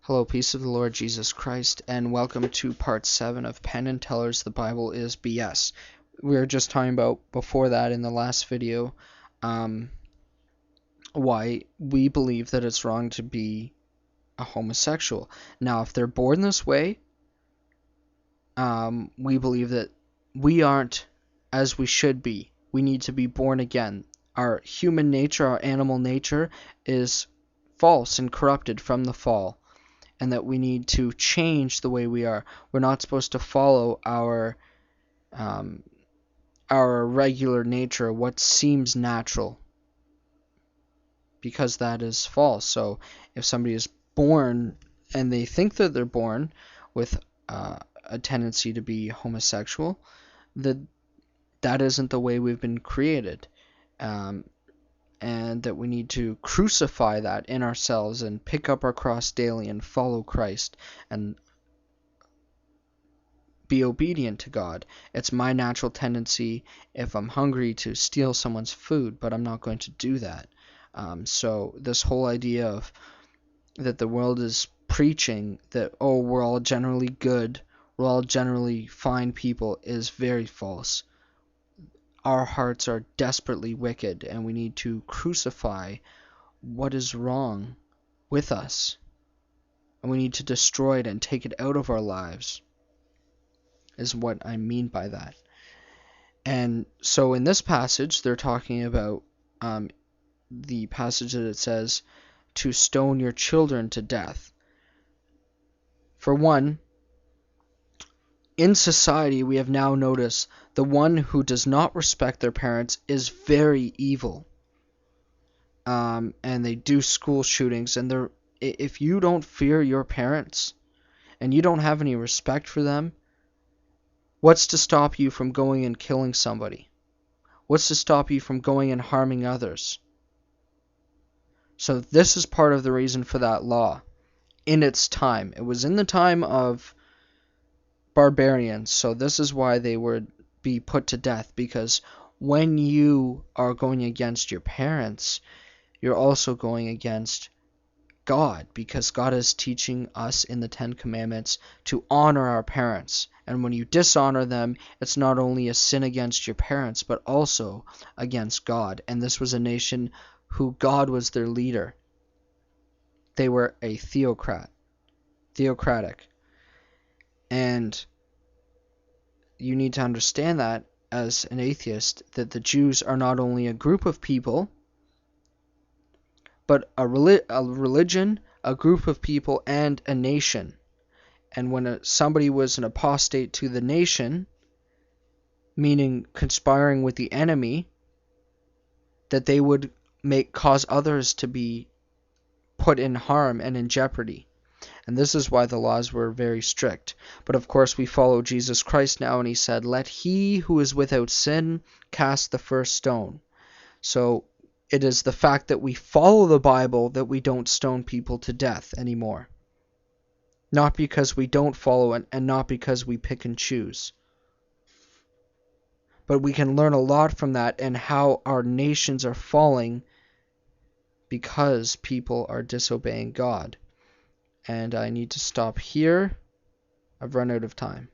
Hello, peace of the Lord Jesus Christ, and welcome to part 7 of Penn and Teller's The Bible is BS. We were just talking about, before that in the last video, why we believe that it's wrong to be a homosexual. Now, if they're born this way, we believe that we aren't as we should be. We need to be born again. Our human nature, our animal nature, is false and corrupted from the fall, and that we need to change the way we are. We're not supposed to follow our regular nature, what seems natural, because that is false. So if somebody is born and they think that they're born with a tendency to be homosexual, that isn't the way we've been created. And that we need to crucify that in ourselves and pick up our cross daily and follow Christ and be obedient to God. It's my natural tendency, if I'm hungry, to steal someone's food, but I'm not going to do that. So this whole idea of that the world is preaching that, oh, we're all generally good, we're all generally fine people, is very false. Our hearts are desperately wicked, and we need to crucify what is wrong with us. And we need to destroy it and take it out of our lives, is what I mean by that. And so in this passage, they're talking about the passage that it says to stone your children to death. For one, in society, we have now noticed the one who does not respect their parents is very evil. And they do school shootings, and if you don't fear your parents and you don't have any respect for them, what's to stop you from going and killing somebody? What's to stop you from going and harming others? So this is part of the reason for that law in its time. It was in the time of barbarians, so this is why they would be put to death, because when you are going against your parents, you're also going against God, because God is teaching us in the Ten Commandments to honor our parents. And when you dishonor them, it's not only a sin against your parents, but also against God. And this was a nation who God was their leader. They were a theocratic. And you need to understand that as an atheist, that the Jews are not only a group of people, but a religion, a group of people, and a nation. And when somebody was an apostate to the nation, meaning conspiring with the enemy, that they would cause others to be put in harm and in jeopardy. And this is why the laws were very strict. But of course we follow Jesus Christ now, and he said, "Let he who is without sin cast the first stone." So it is the fact that we follow the Bible that we don't stone people to death anymore. Not because we don't follow it, and not because we pick and choose. But we can learn a lot from that, and how our nations are falling because people are disobeying God. And I need to stop here. I've run out of time.